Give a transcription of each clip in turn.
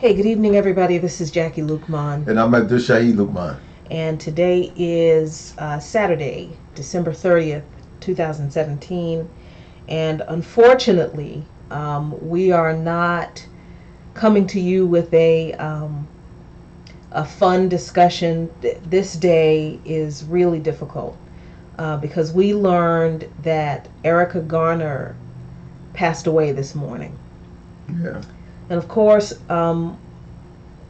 Hey, good evening, everybody. This is Jackie Luqman. And I'm Abdul Shahi Luqman. And today is Saturday, December 30th, 2017. And unfortunately, we are not coming to you with a fun discussion. This day is really difficult because we learned that Erica Garner passed away this morning. Yeah. And of course,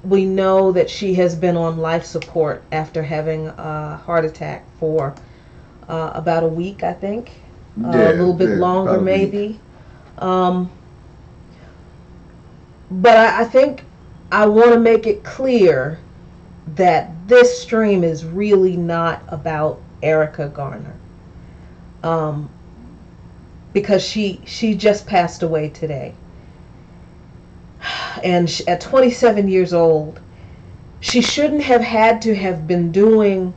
we know that she has been on life support after having a heart attack for about a week, I think. A little bit longer, maybe. But I think I want to make it clear that this stream is really not about Erica Garner. Because she just passed away today. And at 27 years old, she shouldn't have had to have been doing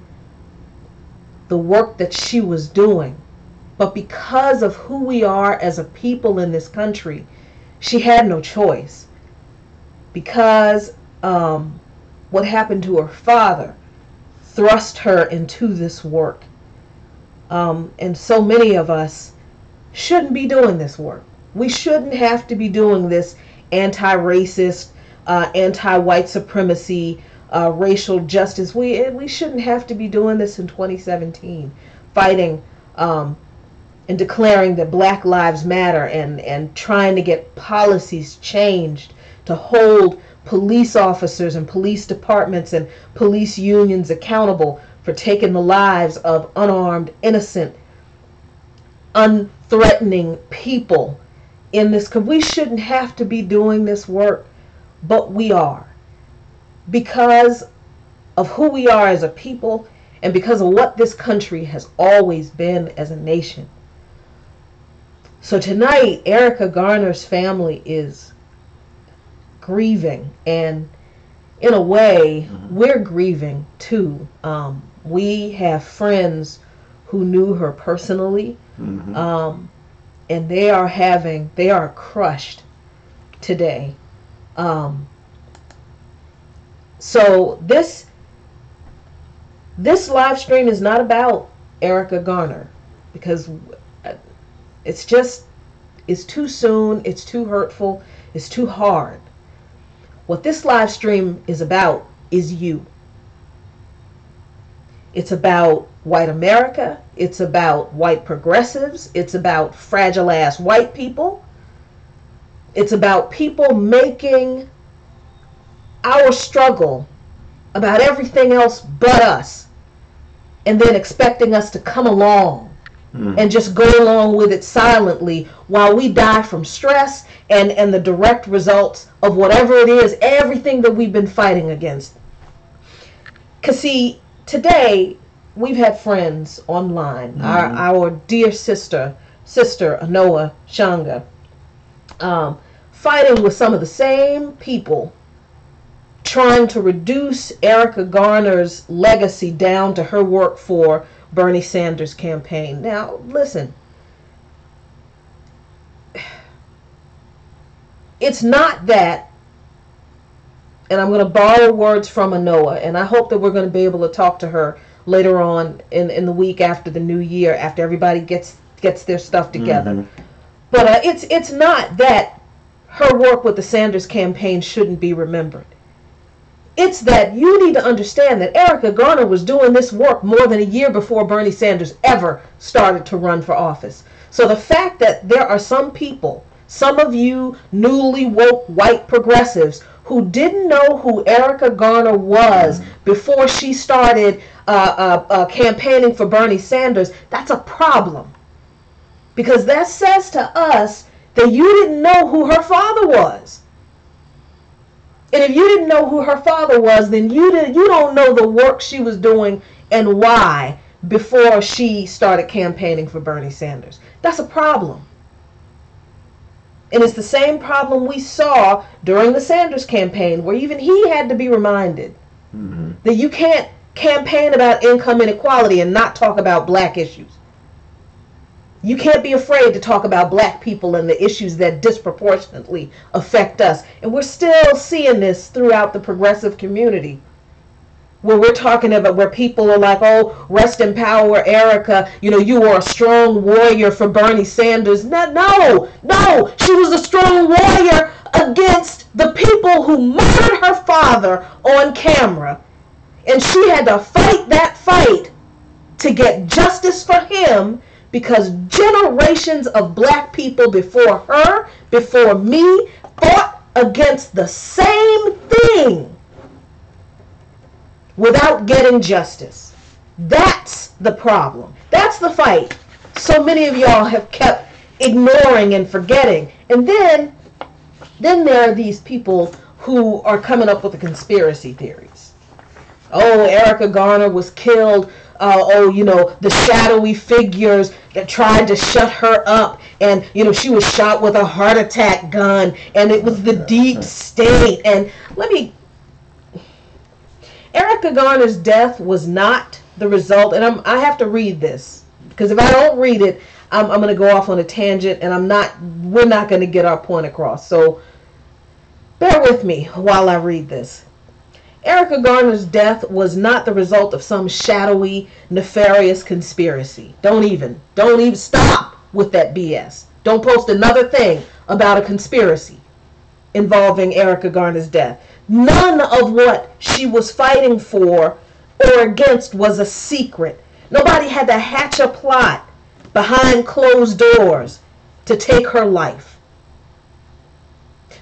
the work that she was doing. But because of who we are as a people in this country, she had no choice. Because what happened to her father thrust her into this work. And so many of us shouldn't be doing this work. We shouldn't have to be doing this anti-racist, anti-white supremacy, racial justice. We shouldn't have to be doing this in 2017, fighting and declaring that Black Lives Matter and trying to get policies changed to hold police officers and police departments and police unions accountable for taking the lives of unarmed, innocent, unthreatening people in this. We shouldn't have to be doing this work, but we are, because of who we are as a people and because of what this country has always been as a nation. So tonight, Erica Garner's family is grieving, and in a way, we're grieving too. We have friends who knew her personally. And they are crushed today. So this live stream is not about Erica Garner, because it's too soon, it's too hurtful, it's too hard. What this live stream is about is you. It's about white America. It's about white progressives. It's about fragile ass white people. It's about people making our struggle about everything else but us, and then expecting us to come along and just go along with it silently while we die from stress and the direct results of whatever it is, everything that we've been fighting against. Because see, today we've had friends online. Our dear sister Anoa Shanga, fighting with some of the same people, trying to reduce Erica Garner's legacy down to her work for Bernie Sanders' campaign. Now, listen. It's not that, and I'm going to borrow words from Anoa, and I hope that we're going to be able to talk to her later on in the week after the new year, after everybody gets their stuff together. But it's not that her work with the Sanders campaign shouldn't be remembered. It's that you need to understand that Erica Garner was doing this work more than a year before Bernie Sanders ever started to run for office. So the fact that there are some people, some of you newly woke white progressives, who didn't know who Erica Garner was before she started campaigning for Bernie Sanders, that's a problem. Because that says to us that you didn't know who her father was. And if you didn't know who her father was, then you don't know the work she was doing and why before she started campaigning for Bernie Sanders. That's a problem. And it's the same problem we saw during the Sanders campaign, where even he had to be reminded that you can't campaign about income inequality and not talk about black issues. You can't be afraid to talk about black people and the issues that disproportionately affect us. And we're still seeing this throughout the progressive community, where we're talking about where people are like, oh, rest in power, Erica. You know, you were a strong warrior for Bernie Sanders. No, no, no. She was a strong warrior against the people who murdered her father on camera. And she had to fight that fight to get justice for him, because generations of black people before her, before me, fought against the same thing without getting justice. That's the problem. That's the fight so many of y'all have kept ignoring and forgetting. And then there are these people who are coming up with the conspiracy theories. Oh, Erica Garner was killed. The shadowy figures that tried to shut her up. And, she was shot with a heart attack gun. And it was the deep state. And Erica Garner's death was not the result. And I have to read this, because if I don't read it, I'm going to go off on a tangent, and we're not going to get our point across. So bear with me while I read this. Erica Garner's death was not the result of some shadowy, nefarious conspiracy. Don't even stop with that BS. Don't post another thing about a conspiracy involving Erica Garner's death. None of what she was fighting for or against was a secret. Nobody had to hatch a plot behind closed doors to take her life.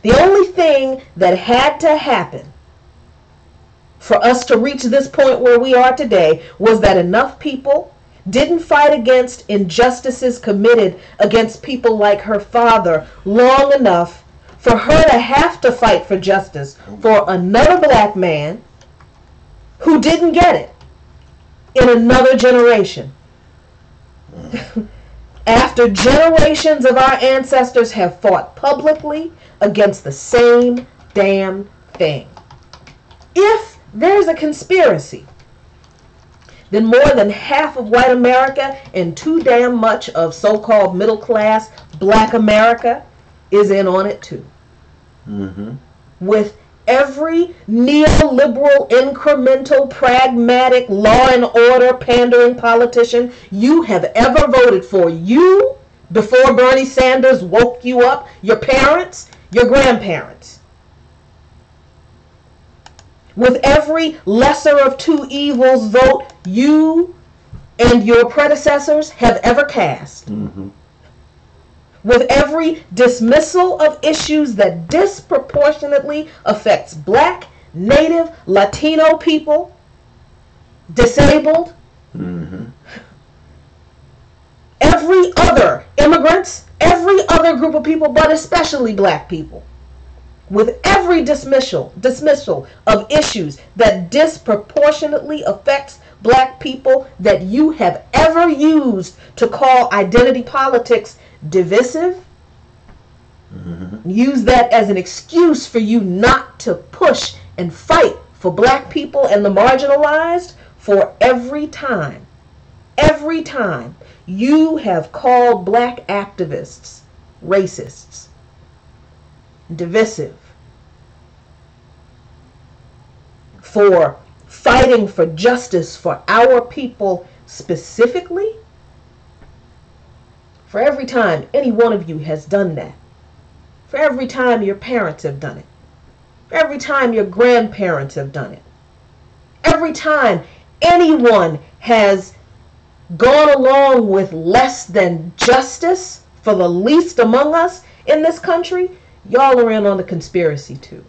The only thing that had to happen for us to reach this point where we are today was that enough people didn't fight against injustices committed against people like her father long enough for her to have to fight for justice for another black man who didn't get it in another generation. After generations of our ancestors have fought publicly against the same damn thing. If there's a conspiracy, then more than half of white America and too damn much of so-called middle class black America is in on it too. Mm-hmm. With every neoliberal, incremental, pragmatic, law and order pandering politician you have ever voted for, you, before Bernie Sanders woke you up, your parents, your grandparents. With every lesser of two evils vote you and your predecessors have ever cast. Mm-hmm. With every dismissal of issues that disproportionately affects black, native, Latino people, disabled, mm-hmm. every other immigrants, every other group of people, but especially black people. With every dismissal of issues that disproportionately affects black people that you have ever used to call identity politics divisive, mm-hmm. use that as an excuse for you not to push and fight for black people and the marginalized, for every time you have called black activists racists, divisive, for fighting for justice for our people specifically, for every time any one of you has done that, for every time your parents have done it, for every time your grandparents have done it, every time anyone has gone along with less than justice for the least among us in this country, y'all are in on the conspiracy too.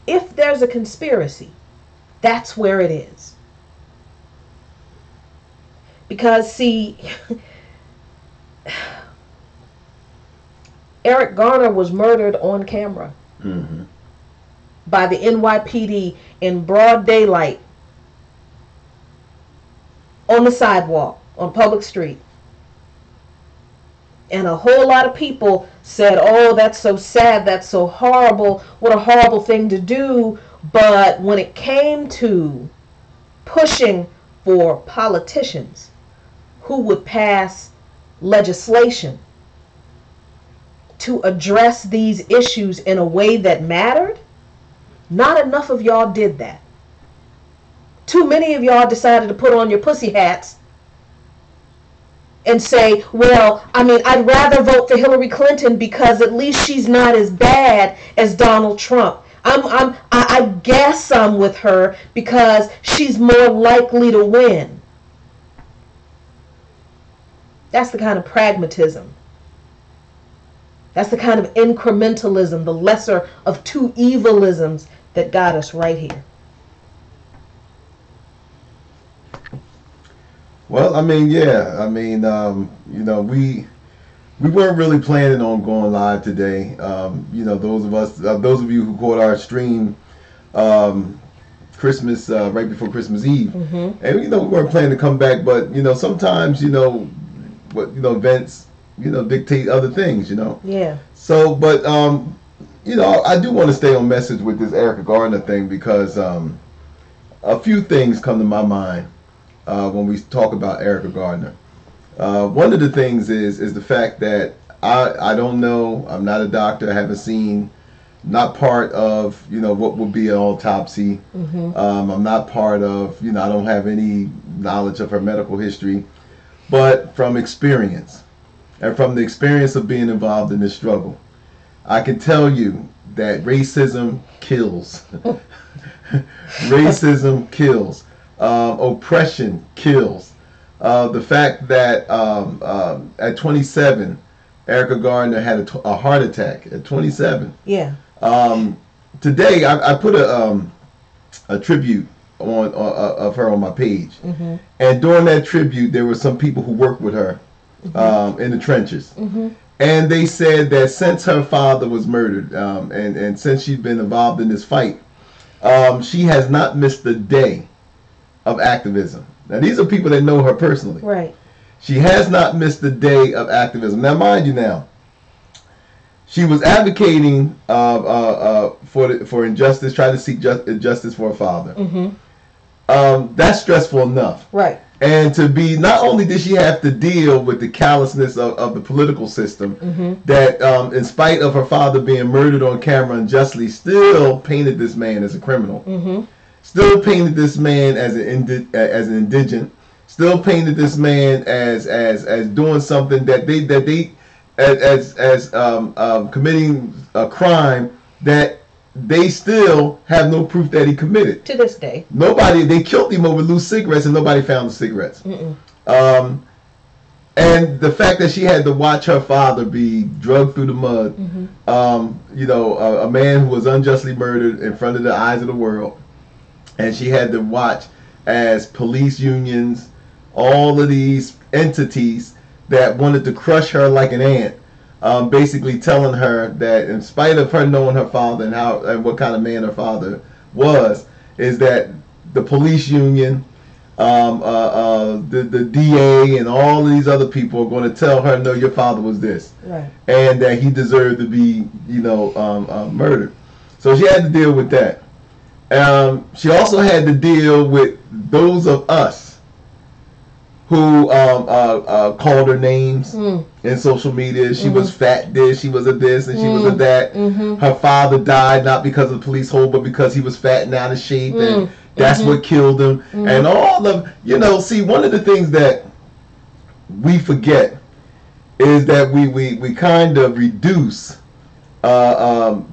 If there's a conspiracy, that's where it is. Because, see, Eric Garner was murdered on camera, mm-hmm. by the NYPD in broad daylight, on the sidewalk, on public street. And a whole lot of people said, oh, that's so sad, that's so horrible, what a horrible thing to do. But when it came to pushing for politicians who would pass legislation to address these issues in a way that mattered, not enough of y'all did that. Too many of y'all decided to put on your pussy hats and say, well, I mean, I'd rather vote for Hillary Clinton because at least she's not as bad as Donald Trump. I guess I'm with her because she's more likely to win. That's the kind of pragmatism. That's the kind of incrementalism, the lesser of two evilisms that got us right here. Well, I mean, yeah. I mean, we weren't really planning on going live today. Those of you who caught our stream, Christmas right before Christmas Eve, Mm-hmm. and we weren't planning to come back, but sometimes events dictate other things. Yeah. So, but I do want to stay on message with this Erica Gardner thing because a few things come to my mind when we talk about Erica Gardner. One of the things is the fact that I don't know. I'm not a doctor. I haven't seen. Not part of what would be an autopsy. Mm-hmm. I'm not part of I don't have any knowledge of her medical history, but from experience and from the experience of being involved in this struggle, I can tell you that racism kills. Racism kills. Oppression kills. The fact that at 27, Erica Gardner had a heart attack at 27. Yeah. Today, I put a tribute on of her on my page, Mm-hmm. and during that tribute, there were some people who worked with her in the trenches, and they said that since her father was murdered, and since she's been involved in this fight, she has not missed a day of activism. Now, these are people that know her personally. Right. She has not missed a day of activism. Now, mind you, now she was advocating for injustice, trying to seek justice for her father. Mm-hmm. That's stressful enough. Right. And to be, not only did she have to deal with the callousness of the political system, that in spite of her father being murdered on camera unjustly, still painted this man as a criminal. Mm-hmm. Still painted this man as an indigent. Still painted this man as doing something that they as committing a crime that they still have no proof that he committed. To this day. They killed him over loose cigarettes and nobody found the cigarettes. Mm-mm. And the fact that she had to watch her father be drugged through the mud, a man who was unjustly murdered in front of the eyes of the world, and she had to watch as police unions, all of these entities that wanted to crush her like an ant, basically telling her that in spite of her knowing her father and what kind of man her father was, is that the police union, the DA, and all of these other people are going to tell her, no, your father was this, right, and that he deserved to be, murdered. So she had to deal with that. She also had to deal with those of us who called her names in social media. She was fat this, she was a this, and she was a that. Her father died not because of the police hold, but because he was fat and out of shape, and that's what killed him. And all of, see, one of the things that we forget is that we kind of reduce Erica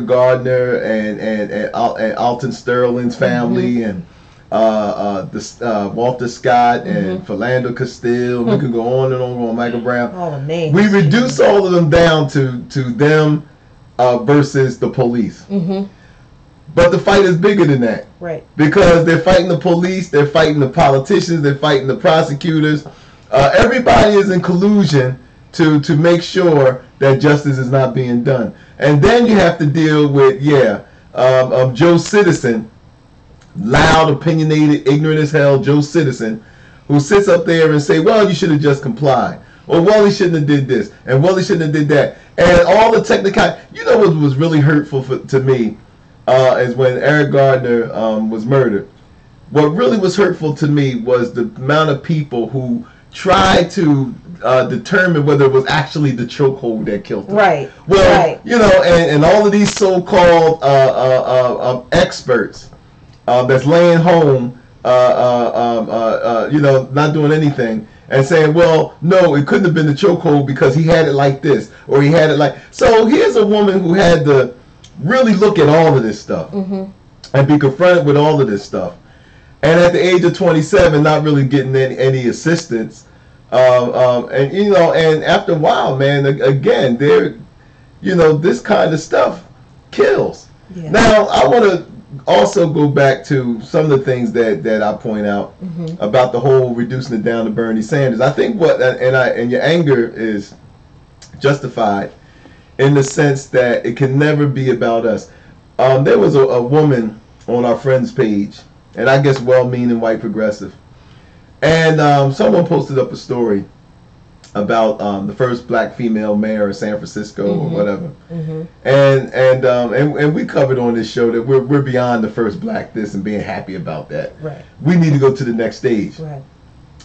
Gardner and Alton Sterling's family and Walter Scott and Philando Castile. We could go on and on, Michael Brown. All the names. We reduce all of them down to them versus the police. But the fight is bigger than that. Right. Because they're fighting the police, they're fighting the politicians, they're fighting the prosecutors. Everybody is in collusion to make sure that justice is not being done. And then you have to deal with, Joe Citizen, loud, opinionated, ignorant as hell Joe Citizen, who sits up there and say, well, you should have just complied. Or, well, he shouldn't have did this. And, well, he shouldn't have did that. And all the technical, what was really hurtful to me is when Eric Gardner was murdered. What really was hurtful to me was the amount of people who tried to determine whether it was actually the chokehold that killed him. Right. Well, Right. and all of these so-called experts that's laying home, not doing anything, and saying, well, no, it couldn't have been the chokehold because he had it like this, or he had it like. So here's a woman who had to really look at all of this stuff and be confronted with all of this stuff. And at the age of 27, not really getting any assistance. And after a while, man, again, this kind of stuff kills. Yeah. Now, I want to also go back to some of the things that I point out about the whole reducing it down to Bernie Sanders. I think and your anger is justified in the sense that it can never be about us. There was a woman on our friends page, and I guess well-meaning white progressive, and someone posted up a story about the first black female mayor of San Francisco or whatever, and we covered on this show that we're beyond the first black this and being happy about that. Right. We need to go to the next stage. Right.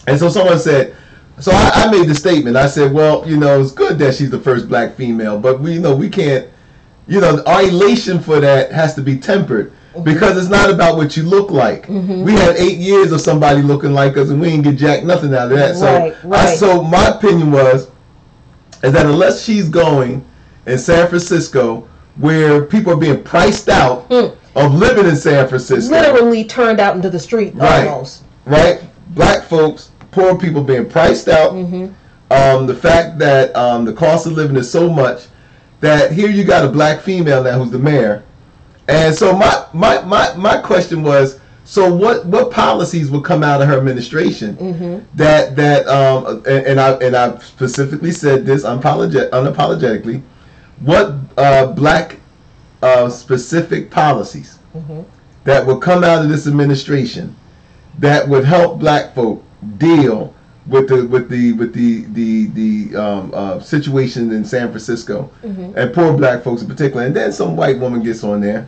And so someone said, so I made the statement. I said, well, it's good that she's the first black female, but we can't, our elation for that has to be tempered. Because it's not about what you look like. We had 8 years of somebody looking like us, and we didn't get jack nothing out of that. So my opinion is that unless she's going in San Francisco, where people are being priced out of living in San Francisco, literally turned out into the street, almost. Right, black folks, poor people being priced out. The fact that the cost of living is so much that here you got a black female now who's the mayor. And so my question was, so what policies would come out of her administration and I specifically said this unapologetically, what black specific policies that would come out of this administration that would help black folk deal with the situation in San Francisco and poor black folks in particular. And then some white woman gets on there,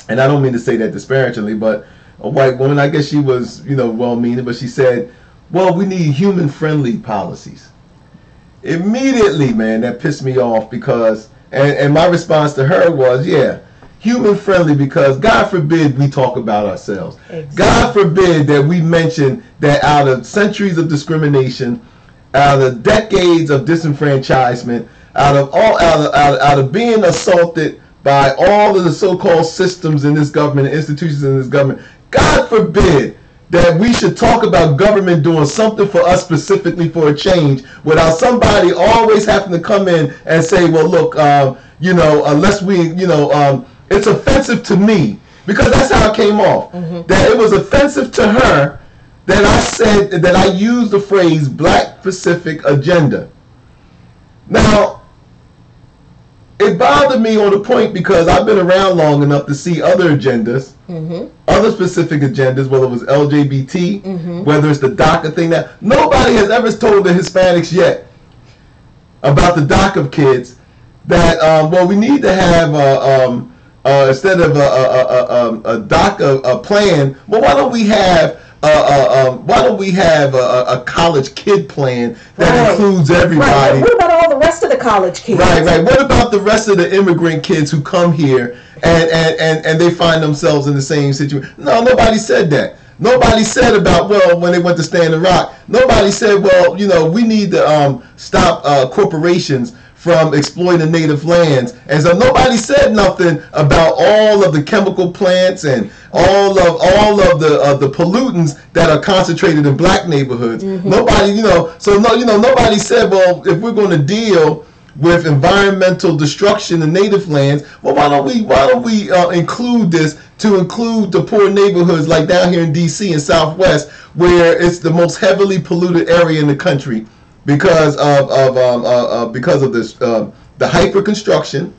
and I don't mean to say that disparagingly, but a white woman, I guess she was well-meaning, but she said, well, we need human-friendly policies. Immediately, man, that pissed me off because and my response to her was, yeah, human-friendly, because God forbid we talk about ourselves. Exactly. God forbid that we mention that out of centuries of discrimination, out of decades of disenfranchisement, out of being assaulted by all of the so-called systems in this government, institutions in this government, God forbid that we should talk about government doing something for us specifically for a change without somebody always having to come in and say, well, look, unless we, it's offensive to me, because that's how it came off. That it was offensive to her that I said that I used the phrase Black Pacific agenda. Now, it bothered me on the point because I've been around long enough to see other agendas, other specific agendas, whether it was LGBT, whether it's the DACA thing. That nobody has ever told the Hispanics yet about the DACA kids that we need to have instead of a DACA plan. Well, why don't we have a college kid plan that includes everybody? Right. What about all the rest of the college kids? Right. What about the rest of the immigrant kids who come here and they find themselves in the same situation? No, nobody said that. Nobody said about, when they went to Standing Rock, nobody said, we need to stop corporations from exploiting native lands. And so nobody said nothing about all of the chemical plants and all of the pollutants that are concentrated in black neighborhoods. Nobody, nobody said, well, if we're going to deal with environmental destruction in native lands, well, why don't we include this to include the poor neighborhoods like down here in D.C. and Southwest, where it's the most heavily polluted area in the country because of this the hyper construction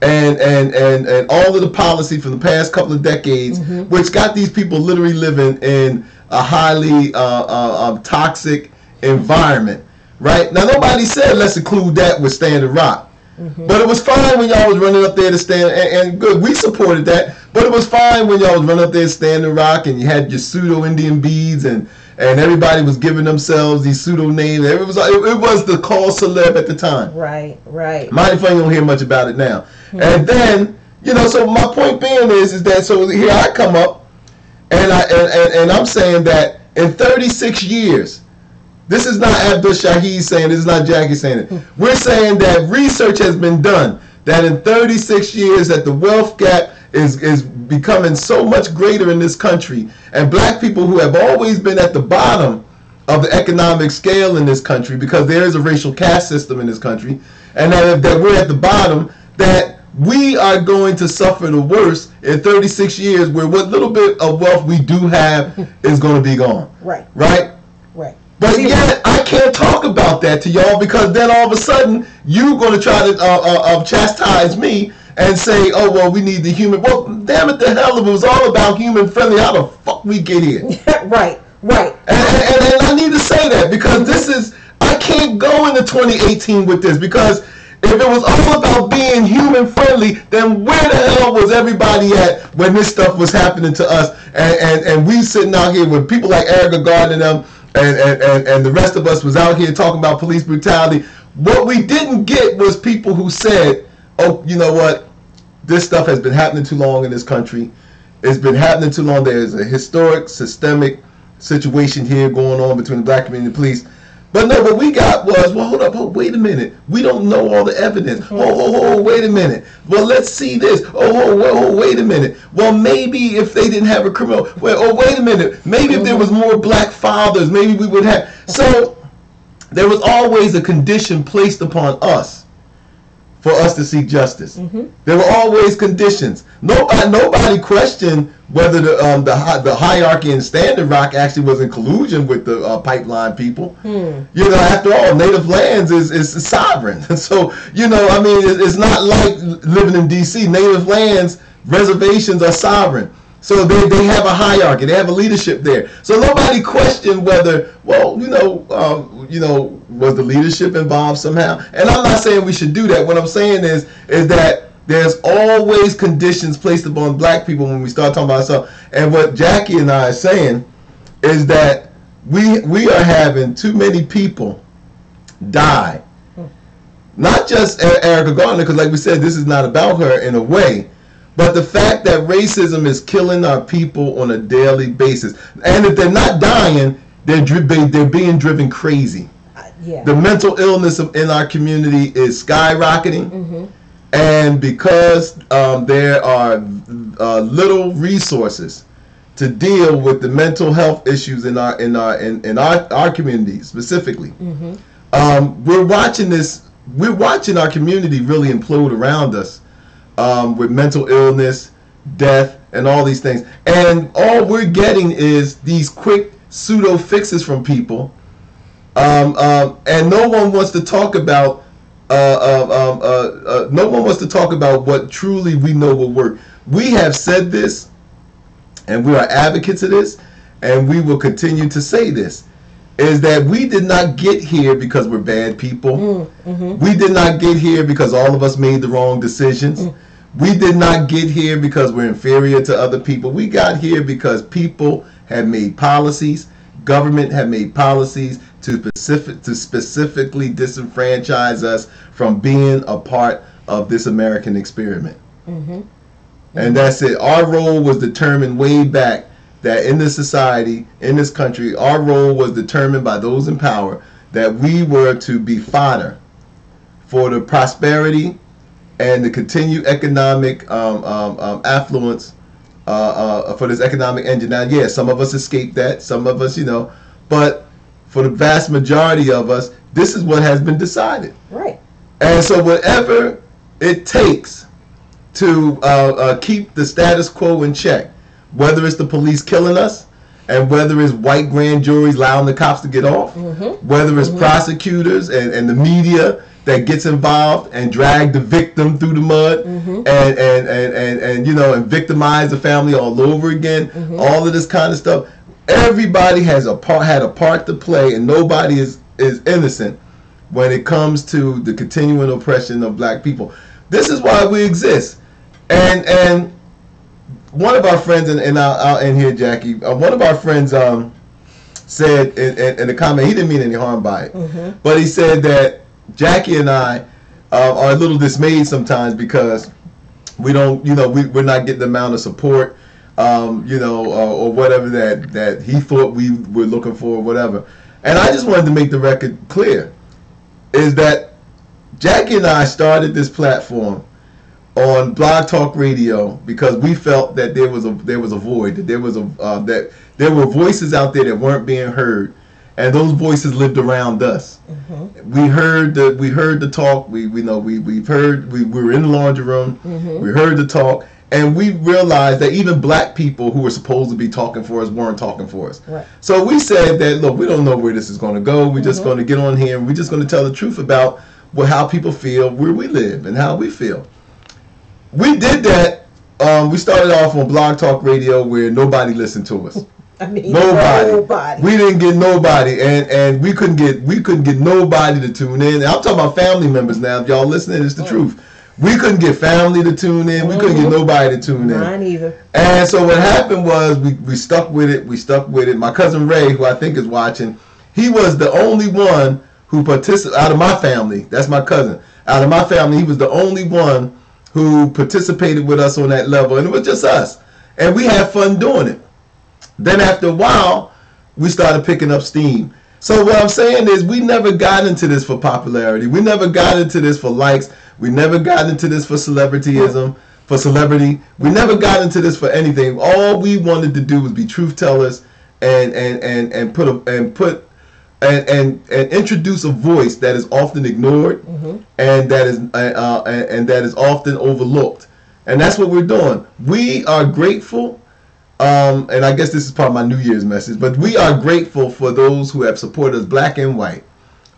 and all of the policy from the past couple of decades, which got these people literally living in a highly toxic environment. Right? Now, nobody said let's include that with Standing Rock. But it was fine when y'all was running up there to stand, and good, we supported that. But it was fine when y'all was running up there to Standing Rock and you had your pseudo Indian beads and and everybody was giving themselves these pseudo names. It was the call celeb at the time. Right, right. Mighty funny, you don't hear much about it now. And then, so my point being is that, so here I come up, and I'm saying that in 36 years, this is not Abdul Shahid saying, this is not Jackie saying it. We're saying that research has been done, that in 36 years that the wealth gap is becoming so much greater in this country, and black people who have always been at the bottom of the economic scale in this country, because there is a racial caste system in this country, and that we're at the bottom, that we are going to suffer the worst in 36 years, where what little bit of wealth we do have is going to be gone. Right. Right? Right. But yet, I can't talk about that to y'all, because then all of a sudden, you're going to try to chastise me and say, oh, well, we need the human. Well, damn it, the hell, if it was all about human friendly, how the fuck we get here? Right, right. And I need to say that, because I can't go into 2018 with this, because if it was all about being human friendly, then where the hell was everybody at when this stuff was happening to us? And we sitting out here with people like Erica Garner and them, and the rest of us was out here talking about police brutality. What we didn't get was people who said, oh, you know what? This stuff has been happening too long in this country. It's been happening too long. There's a historic, systemic situation here going on between the black community and the police. But no, what we got was, well, hold up, wait a minute. We don't know all the evidence. Wait a minute. Well, let's see this. Wait a minute. Well, maybe if they didn't have a criminal, wait a minute. Maybe if there was more black fathers, maybe we would have. So there was always a condition placed upon us for us to seek justice. There were always conditions. Nobody questioned whether the hierarchy in Standard Rock actually was in collusion with the pipeline people. After all, native lands is sovereign. So, it's not like living in D.C. Native lands, reservations are sovereign. So they have a hierarchy. They have a leadership there. So nobody questioned whether, was the leadership involved somehow? And I'm not saying we should do that. What I'm saying is that there's always conditions placed upon black people when we start talking about stuff. And what Jackie and I are saying is that we are having too many people die. Not just Erica Garner, because like we said, this is not about her in a way. But the fact that racism is killing our people on a daily basis, and if they're not dying, they're being driven crazy. Yeah. The mental illness in our community is skyrocketing, and because there are little resources to deal with the mental health issues in our community specifically, we're watching this. We're watching our community really implode around us. With mental illness, death, and all these things. And all we're getting is these quick pseudo fixes from people. And no one wants to talk about what truly we know will work. We have said this, and we are advocates of this, and we will continue to say this, is that we did not get here because we're bad people. We did not get here because all of us made the wrong decisions. We did not get here because we're inferior to other people. We got here because people have made policies, government have made policies to specifically disenfranchise us from being a part of this American experiment. And that's it. Our role was determined way back, that in this society, in this country, our role was determined by those in power, that we were to be fodder for the prosperity and the continued economic affluence for this economic engine. Now, yeah, some of us escaped that, some of us, but for the vast majority of us, this is what has been decided. Right. And so whatever it takes to keep the status quo in check, whether it's the police killing us, and whether it's white grand juries allowing the cops to get off, whether it's prosecutors and the media that gets involved and drag the victim through the mud, and victimize the family all over again, all of this kind of stuff. Everybody had a part to play, and nobody is innocent when it comes to the continuing oppression of black people. This is why we exist. And one of our friends, and I'll end here, Jackie. One of our friends said in the comment, he didn't mean any harm by it, Mm-hmm. but he said that Jackie and I are a little dismayed sometimes because we don't, we're not getting the amount of support, or whatever that he thought we were looking for, or whatever. And I just wanted to make the record clear is that Jackie and I started this platform on Blog Talk Radio because we felt that there was a void, that that there were voices out there that weren't being heard, and those voices lived around us. Mm-hmm. We heard the talk. We've heard. We were in the laundry room. Mm-hmm. We heard the talk, and we realized that even black people who were supposed to be talking for us weren't talking for us. Right. So we said that, look, we don't know where this is going to go. We're just Mm-hmm. going to get on here and we're just going to tell the truth about how people feel, where we live, and how we feel. We did that. We started off on Blog Talk Radio where nobody listened to us. I mean, Nobody. We didn't get nobody, and we couldn't get nobody to tune in. And I'm talking about family members now. If y'all listening, it's the truth. We couldn't get family to tune in. We couldn't get nobody to tune in. Mine either. And so what happened was we stuck with it. We stuck with it. My cousin Ray, who I think is watching, he was the only one who participated out of my family. That's my cousin. Out of my family, he was the only one who participated with us on that level, and it was just us. And we had fun doing it. Then after a while, we started picking up steam. So what I'm saying is we never got into this for popularity. We never got into this for likes. We never got into this for celebrityism, for celebrity. We never got into this for anything. All we wanted to do was be truth tellers and introduce a voice that is often ignored, Mm-hmm. and that is often overlooked. And that's what we're doing. We are grateful. And I guess this is part of my New Year's message, but we are grateful for those who have supported us, black and white,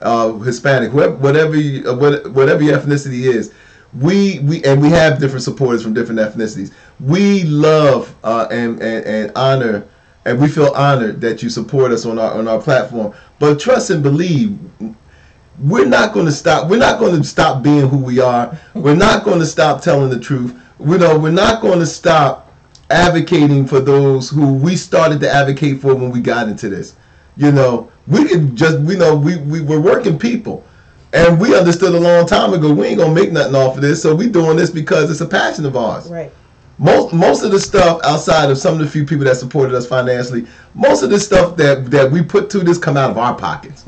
Hispanic, whatever your ethnicity is. We have different supporters from different ethnicities. We love and honor, and we feel honored that you support us on our platform. But trust and believe, we're not going to stop. We're not going to stop being who we are. We're not going to stop telling the truth. We're not going to stop advocating for those who we started to advocate for when we got into this. We could just, we're working people, and we understood a long time ago we ain't gonna make nothing off of this, so we doing this because it's a passion of ours. Right. Most of the stuff outside of some of the few people that supported us financially, most of the stuff that we put to this come out of our pockets.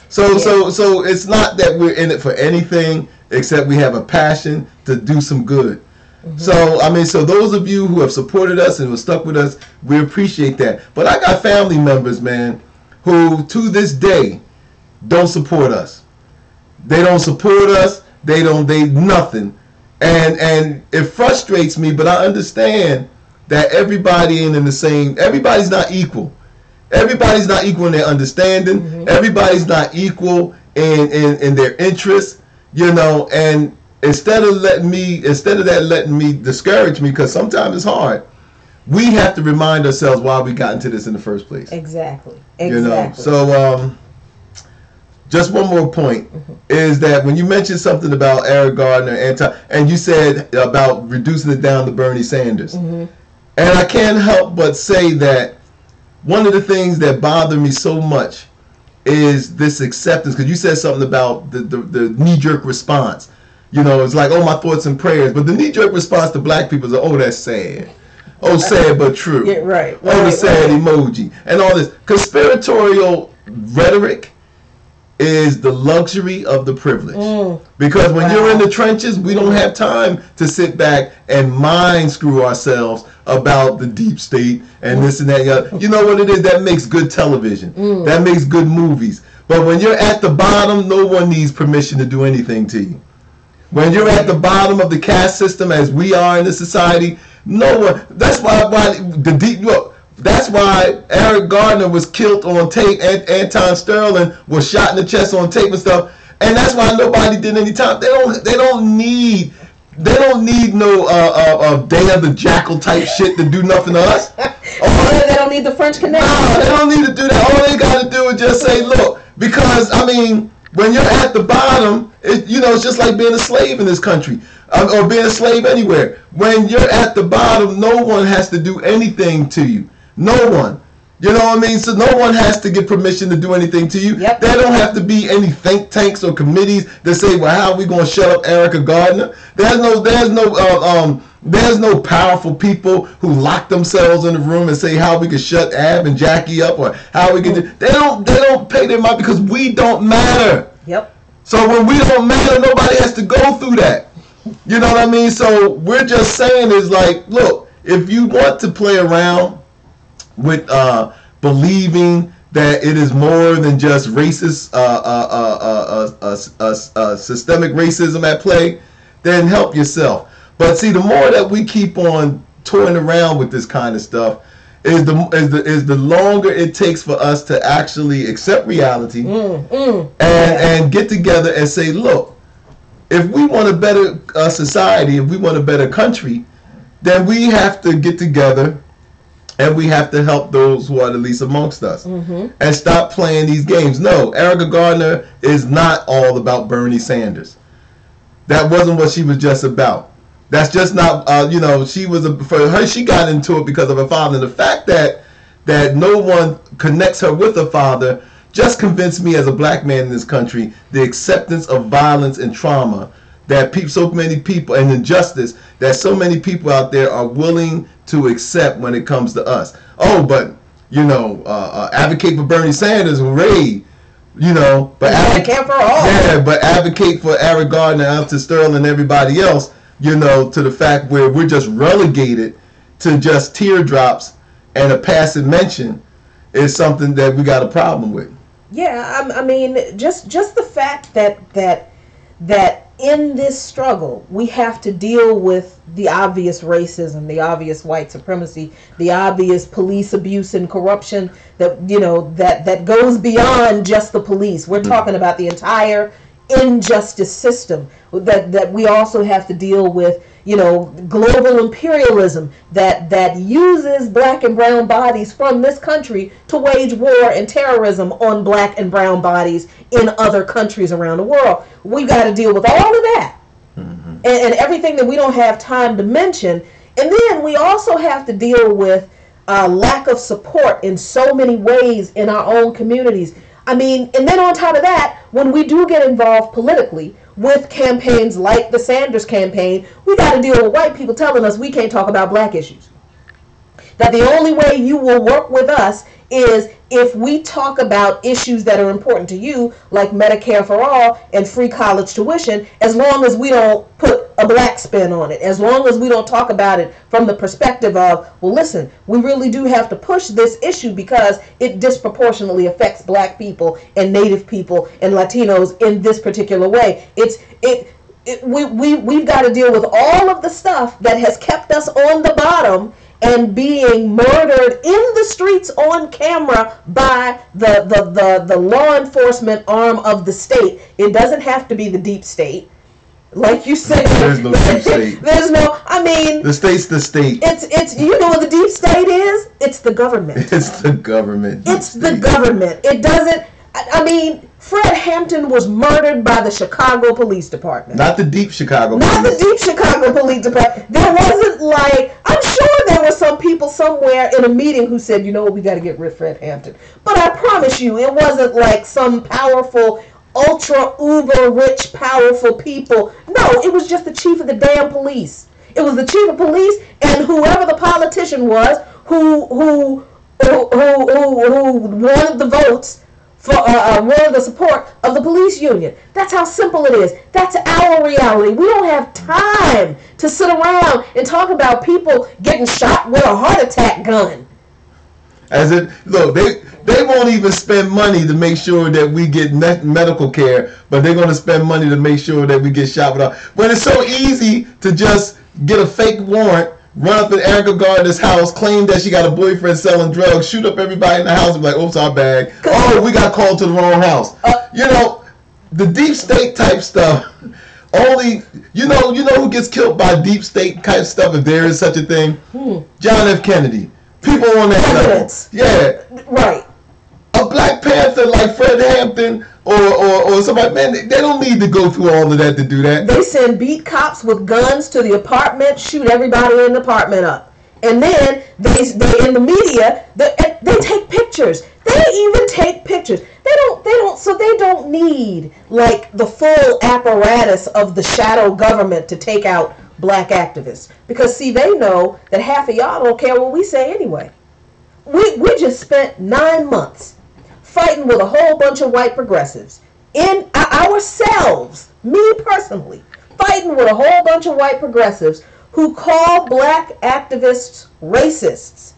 So it's not that we're in it for anything except we have a passion to do some good. Mm-hmm. So those of you who have supported us and who stuck with us, we appreciate that. But I got family members, man, who to this day don't support us. They don't support us. They nothing. And it frustrates me, but I understand that everybody ain't in the same. Everybody's not equal. Everybody's not equal in their understanding. Mm-hmm. Everybody's not equal in their interests, and instead of letting me discourage me, because sometimes it's hard, we have to remind ourselves why we got into this in the first place. Exactly. So just one more point is that when you mentioned something about Eric Garner and you said about reducing it down to Bernie Sanders, and I can't help but say that one of the things that bother me so much is this acceptance, because you said something about the knee-jerk response. It's like, oh, my thoughts and prayers. But the knee-jerk response to black people is, oh, that's sad. Oh, sad but true. Yeah, right. Oh, the sad emoji. And all this. Conspiratorial rhetoric is the luxury of the privileged. Because when you're in the trenches, we don't have time to sit back and mind screw ourselves about the deep state and this and that. You know what it is? That makes good television. That makes good movies. But when you're at the bottom, no one needs permission to do anything to you. When you're at the bottom of the caste system, as we are in this society, no one. That's why that's why Eric Garner was killed on tape. Anton Sterling was shot in the chest on tape and stuff. And that's why nobody did any time. They don't need no Day of the Jackal type shit to do nothing to us. They don't need the French Connection. No, they don't need to do that. All they got to do is just say, look, because when you're at the bottom, it's just like being a slave in this country, or being a slave anywhere. When you're at the bottom, no one has to do anything to you. No one. You know what I mean? So no one has to get permission to do anything to you. Yep. There don't have to be any think tanks or committees that say, "Well, how are we going to shut up Erica Gardner?" There's no powerful people who lock themselves in the room and say how we can shut Ab and Jackie up or how we can. They don't pay their mind because we don't matter. Yep. So when we don't matter, nobody has to go through that. You know what I mean? So we're just saying is like, look, if you want to play around with believing that it is more than just racist, systemic racism at play, then help yourself. But see, the more that we keep on toying around with this kind of stuff, is the longer it takes for us to actually accept reality and get together and say, look, if we want a better society, if we want a better country, then we have to get together and we have to help those who are the least amongst us and stop playing these games. No, Erica Gardner is not all about Bernie Sanders. That wasn't what she was just about. That's just not, she was, for her, she got into it because of her father. And the fact that no one connects her with her father just convinced me as a black man in this country, the acceptance of violence and trauma that so many people, and injustice that so many people out there are willing to accept when it comes to us. Oh, but, advocate for Bernie Sanders, hooray. But advocate for all. Yeah, but advocate for Eric Gardner, out to Sterling and everybody else, to the fact where we're just relegated to just teardrops and a passing mention is something that we got a problem with. Yeah, I mean, just the fact that in this struggle we have to deal with the obvious racism, the obvious white supremacy, the obvious police abuse and corruption that that goes beyond just the police. We're talking about the entire injustice system that we also have to deal with, global imperialism that uses black and brown bodies from this country to wage war and terrorism on black and brown bodies in other countries around the world. We've got to deal with all of that and everything that we don't have time to mention. And then we also have to deal with lack of support in so many ways in our own communities. I mean, and then on top of that, when we do get involved politically with campaigns like the Sanders campaign, we got to deal with white people telling us we can't talk about black issues. That the only way you will work with us is if we talk about issues that are important to you, like Medicare for all and free college tuition, as long as we don't put a black spin on it, as long as we don't talk about it from the perspective of, well, listen, we really do have to push this issue because it disproportionately affects black people and Native people and Latinos in this particular way. We've got to deal with all of the stuff that has kept us on the bottom and being murdered in the streets on camera by the law enforcement arm of the state. It doesn't have to be the deep state. Like you said, there's no deep state. There's no, I mean, the state's the state. It's you know what the deep state is? It's the government. It's the government. It's the government. It doesn't, I mean, Fred Hampton was murdered by the Chicago Police Department. Not the deep Chicago Not the deep Chicago Police Department. There wasn't I'm sure there were some people somewhere in a meeting who said, you know what, we got to get rid of Fred Hampton. But I promise you, it wasn't like some powerful, ultra, uber rich, powerful people. No, it was just the chief of the damn police. It was the chief of police and whoever the politician was who wanted the votes for wanted the support of the police union. That's how simple it is. That's our reality. We don't have time to sit around and talk about people getting shot with a heart attack gun. Look, they won't even spend money to make sure that we get medical care, but they're going to spend money to make sure that we get shot with when it's so easy to just get a fake warrant, run up in Erica Gardner's house, claim that she got a boyfriend selling drugs, shoot up everybody in the house and be like, oops, our bag. Oh, we got called to the wrong house. The deep state type stuff, only, you know who gets killed by deep state type stuff, if there is such a thing? John F. Kennedy. People on that level. Yeah. Right. A Black Panther like Fred Hampton or somebody, man, they don't need to go through all of that to do that. They send beat cops with guns to the apartment, shoot everybody in the apartment up. And then they in the media, they They take pictures. They even take pictures. They don't need like the full apparatus of the shadow government to take out black activists. Because see, they know that half of y'all don't care what we say anyway. We just spent 9 months fighting with a whole bunch of white progressives in ourselves, me personally, fighting with a whole bunch of white progressives who call black activists racists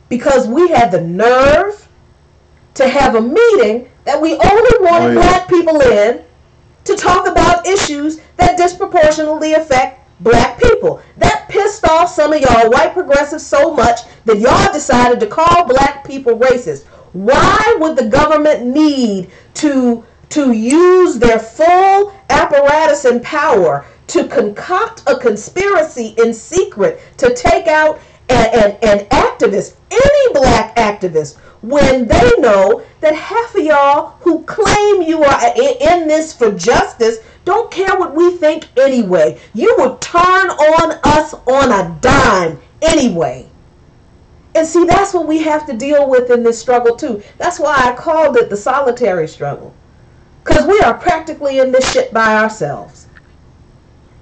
because we had the nerve to have a meeting that we only wanted black people in to talk about issues that disproportionately affect black people. That pissed off some of y'all white progressives so much that y'all decided to call black people racist. Why would the government need to use their full apparatus and power to concoct a conspiracy in secret to take out an activist, any black activist, when they know that half of y'all who claim you are in this for justice don't care what we think anyway. You would turn on us on a dime anyway. And see, that's what we have to deal with in this struggle too. That's why I called it the solitary struggle. Because we are practically in this shit by ourselves.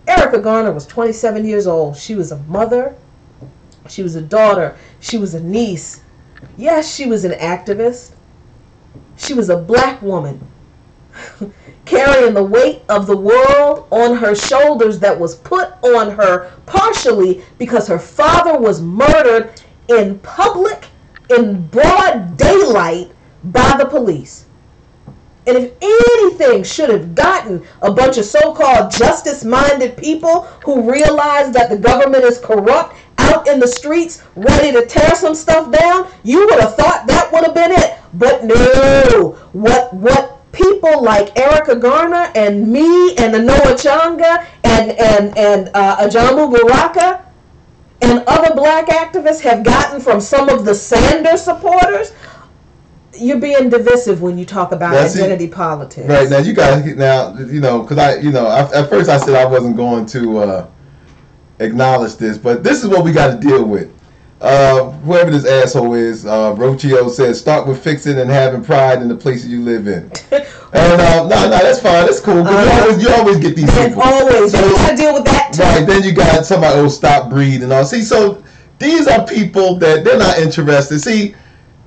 Erica Garner was 27 years old. She was a mother. She was a daughter. She was a niece. Yes, she was an activist. She was a black woman carrying the weight of the world on her shoulders that was put on her partially because her father was murdered in public, in broad daylight, by the police. And if anything should have gotten a bunch of so-called justice-minded people who realize that the government is corrupt out in the streets ready to tear some stuff down, you would have thought that would have been it. But no, what people like Erica Garner and me and Anoa Changa and Ajamu Baraka and other black activists have gotten from some of the Sanders supporters, you're being divisive when you talk about identity politics. Right, now you guys, because at first I said I wasn't going to acknowledge this, but this is what we got to deal with. Whoever this asshole is, Rochio says, start with fixing and having pride in the places you live in. And no, that's fine, that's cool. You always get these people. Always, so, you got to deal with that too. Right, then you got somebody, stop breed and all. See, so these are people that they're not interested. See,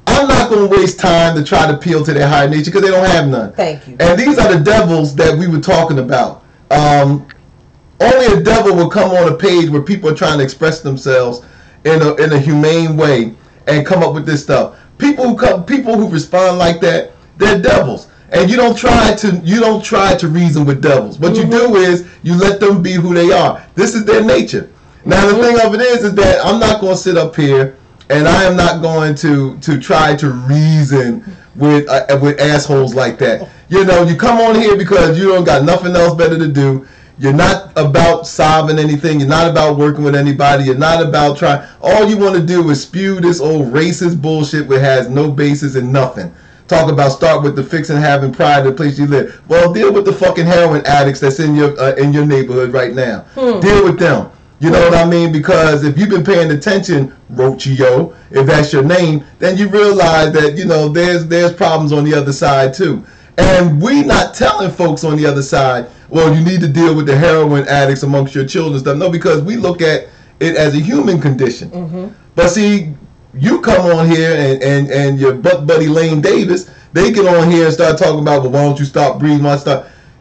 I'm not going to waste time to try to appeal to their higher nature because they don't have none. Thank you. And these are the devils that we were talking about. Only a devil will come on a page where people are trying to express themselves in a humane way and come up with this stuff. People who respond like that, they're devils. And you don't try to reason with devils. What you do is you let them be who they are. This is their nature. Now the thing of it is that I'm not going to sit up here and I am not going to try to reason with assholes like that. You come on here because you don't got nothing else better to do. You're not about solving anything. You're not about working with anybody. You're not about trying. All you want to do is spew this old racist bullshit which has no basis in nothing. Talk about start with the fixing, having pride in the place you live. Well, deal with the fucking heroin addicts that's in your neighborhood right now. Deal with them. You know what I mean? Because if you've been paying attention, Rochio, if that's your name, then you realize that, there's problems on the other side too. And we not telling folks on the other side, well, you need to deal with the heroin addicts amongst your children and stuff. No, because we look at it as a human condition. But see, you come on here and your butt buddy Lane Davis, they get on here and start talking about, well, why don't you stop breathing?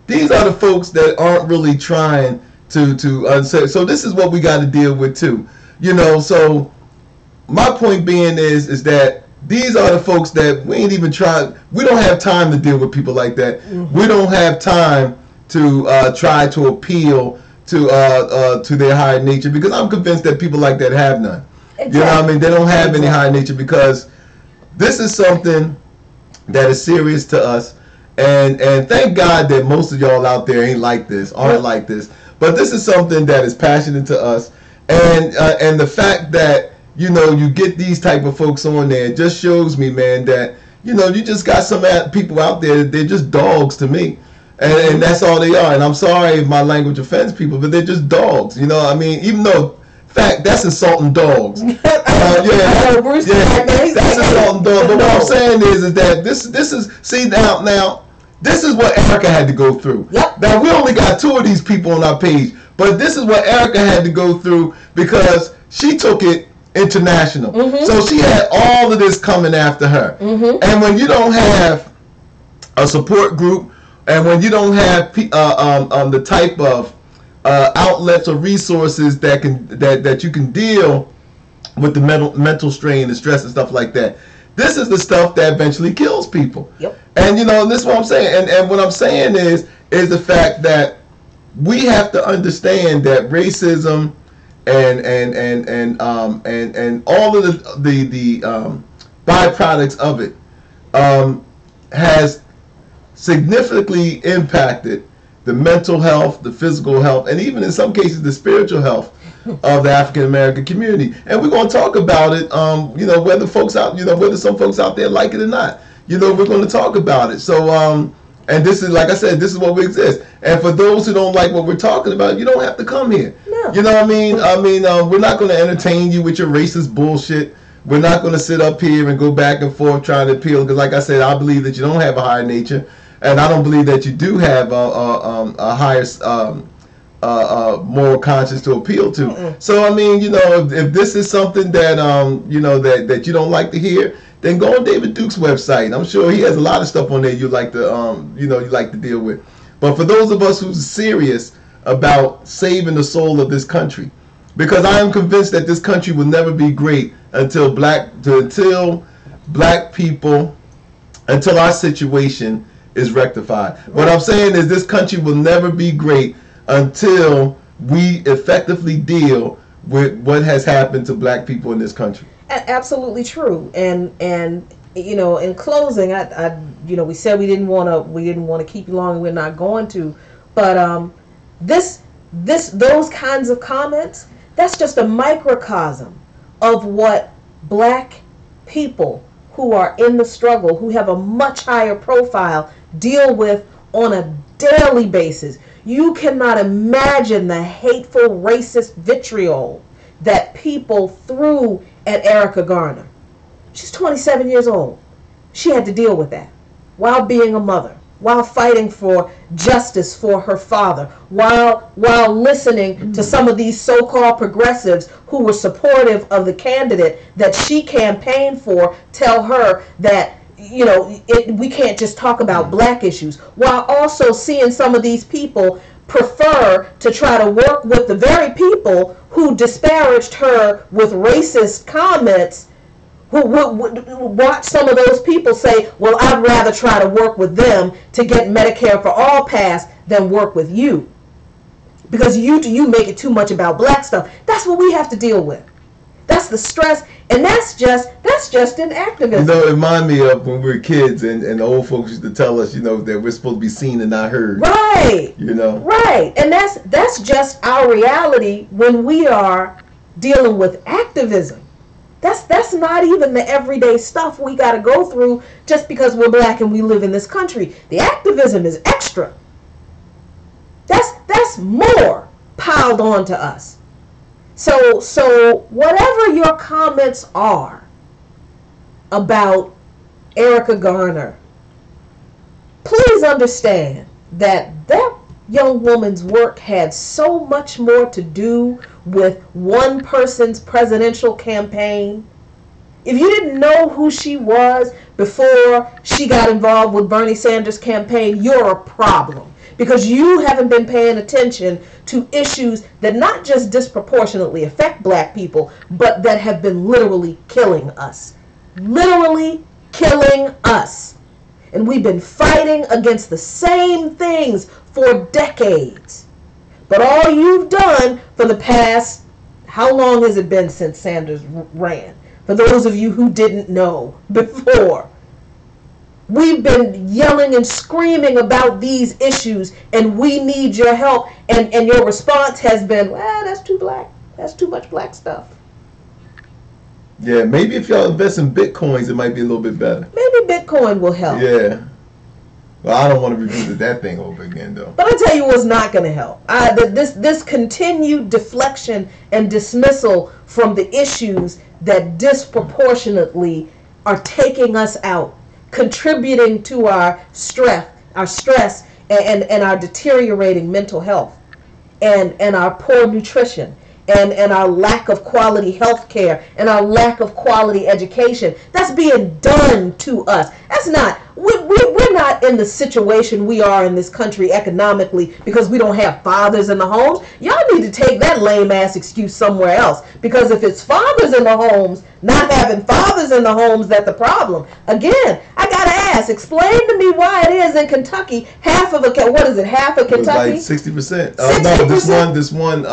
These are the folks that aren't really trying to so this is what we got to deal with too. So my point being is that these are the folks that we ain't even trying. We don't have time to deal with people like that. We don't have time to try to appeal to their higher nature, because I'm convinced that people like that have none. Exactly. You know what I mean? They don't have any higher nature, because this is something that is serious to us. And thank God that most of y'all out there aren't like this. But this is something that is passionate to us. And the fact that, you get these type of folks on there just shows me, man, that, you just got some people out there, they're just dogs to me. And that's all they are. And I'm sorry if my language offends people, but they're just dogs. Even though, fact, that's insulting dogs. I know Bruce back there. He's That's like, his hey, own dog. But what I'm saying is that this is see now this is what Erica had to go through. Yep. Now we only got 2 of these people on our page, but this is what Erica had to go through because she took it international. So she had all of this coming after her. And when you don't have a support group, and when you don't have the type of outlets or resources that you can deal with the mental strain and stress and stuff like that, this is the stuff that eventually kills people. Yep. And this is what I'm saying. And what I'm saying is the fact that we have to understand that racism and all of the byproducts of it has significantly impacted the mental health, the physical health, and even in some cases the spiritual health of the African American community. And we're going to talk about it. Whether folks out, whether some folks out there like it or not. We're going to talk about it. So, and this is, like I said, this is what we exist. And for those who don't like what we're talking about, you don't have to come here. No. You know what I mean? We're not going to entertain you with your racist bullshit. We're not going to sit up here and go back and forth trying to appeal. Because, like I said, I believe that you don't have a higher nature, and I don't believe that you do have a higher moral conscience to appeal to. So, I mean, if this is something that that you don't like to hear, then go on David Duke's website. I'm sure he has a lot of stuff on there you like to you like to deal with. But for those of us who's serious about saving the soul of this country, because I am convinced that this country will never be great until black people, until our situation is rectified. Right. What I'm saying is this country will never be great until we effectively deal with what has happened to black people in this country. Absolutely true. And in closing, I we said we didn't want to keep you long, and we're not going to, but those kinds of comments, that's just a microcosm of what black people who are in the struggle, who have a much higher profile, deal with on a daily basis. You cannot imagine the hateful, racist vitriol that people threw at Erica Garner. She's 27 years old. She had to deal with that while being a mother, while fighting for justice for her father, while listening to some of these so-called progressives who were supportive of the candidate that she campaigned for tell her that we can't just talk about black issues, while also seeing some of these people prefer to try to work with the very people who disparaged her with racist comments, who would watch some of those people say, well, I'd rather try to work with them to get Medicare for all passed than work with you, because you make it too much about black stuff. That's what we have to deal with. That's the stress, and that's just in activism. It reminded me of when we were kids, and the old folks used to tell us, that we're supposed to be seen and not heard. Right. Right, and that's just our reality when we are dealing with activism. That's not even the everyday stuff we got to go through just because we're black and we live in this country. The activism is extra. That's more piled on to us. So whatever your comments are about Erica Garner, please understand that young woman's work had so much more to do with one person's presidential campaign. If you didn't know who she was before she got involved with Bernie Sanders' campaign, you're a problem. Because you haven't been paying attention to issues that not just disproportionately affect black people, but that have been literally killing us. Literally killing us. And we've been fighting against the same things for decades. But all you've done for the past, how long has it been since Sanders ran? For those of you who didn't know before, we've been yelling and screaming about these issues, and we need your help. And your response has been, well, that's too black. That's too much black stuff. Yeah, maybe if y'all invest in bitcoins, it might be a little bit better. Maybe Bitcoin will help. Yeah. Well, I don't want to revisit that thing over again, though. But I tell you what's not going to help. This continued deflection and dismissal from the issues that disproportionately are taking us out, contributing to our stress and our deteriorating mental health and our poor nutrition and our lack of quality health care and our lack of quality education. That's being done to us. That's not, we're not in the situation we are in this country economically because we don't have fathers in the homes. Y'all need to take that lame ass excuse somewhere else, because if it's fathers in the homes, not having fathers in the homes, that's the problem. Again, I gotta ask, explain to me why it is in Kentucky half of what is it, half of Kentucky? It was like 60%. 60%? No, this one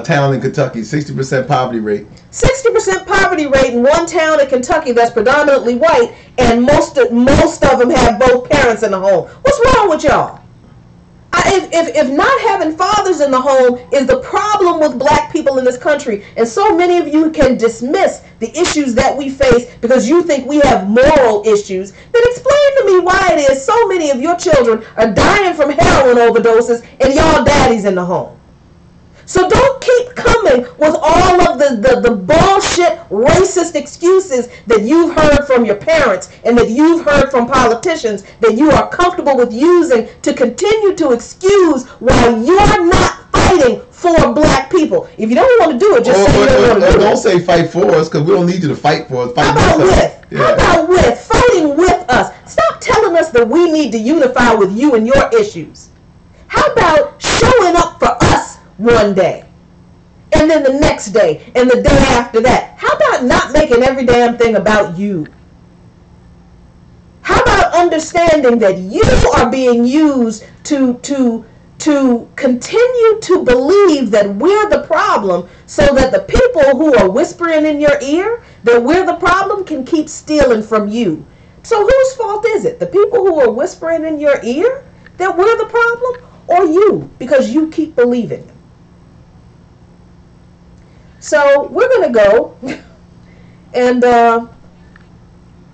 town in Kentucky, 60% poverty rate. 60% poverty rate in one town in Kentucky that's predominantly white, and most of them have both parents in the home. What's wrong with y'all? If not having fathers in the home is the problem with black people in this country, and so many of you can dismiss the issues that we face because you think we have moral issues, then explain to me why it is so many of your children are dying from heroin overdoses and y'all daddies in the home. So don't keep coming with all of the bullshit racist excuses that you've heard from your parents and that you've heard from politicians that you are comfortable with using to continue to excuse why you're not fighting for black people. If you don't want to do it, just say you don't want to do it. Don't say fight for us, because we don't need you to fight for us. Fight How about with us. with? Yeah. How about with? Fighting with us. Stop telling us that we need to unify with you and your issues. How about showing up for us one day, and then the next day, and the day after that? How about not making every damn thing about you? How about understanding that you are being used to continue to believe that we're the problem, so that the people who are whispering in your ear that we're the problem can keep stealing from you? So whose fault is it? The people who are whispering in your ear that we're the problem, or you, because you keep believing it? So we're going to go and,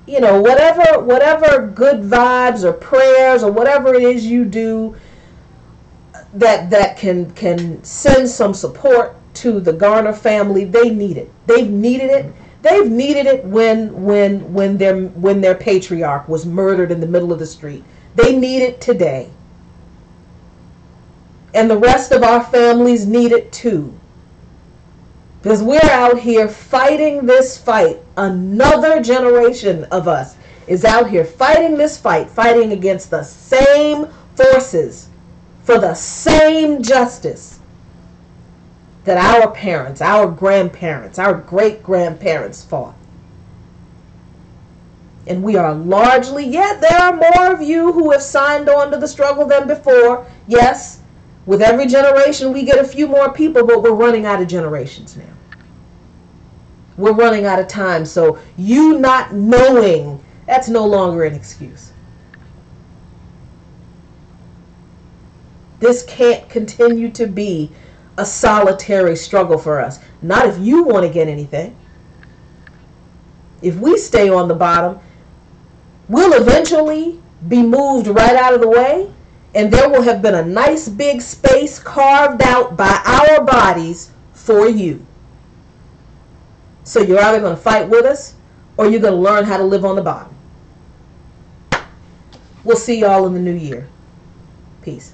whatever good vibes or prayers or whatever it is you do that can send some support to the Garner family, they need it. They've needed it. They've needed it when their patriarch was murdered in the middle of the street. They need it today. And the rest of our families need it too. Because we're out here fighting this fight. Another generation of us is out here fighting this fight, fighting against the same forces for the same justice that our parents, our grandparents, our great-grandparents fought. And we are largely, there are more of you who have signed on to the struggle than before. Yes, with every generation we get a few more people, but we're running out of generations now. We're running out of time. So you not knowing, that's no longer an excuse. This can't continue to be a solitary struggle for us. Not if you want to get anything. If we stay on the bottom, we'll eventually be moved right out of the way, and there will have been a nice big space carved out by our bodies for you. So you're either going to fight with us, or you're going to learn how to live on the bottom. We'll see y'all in the new year. Peace.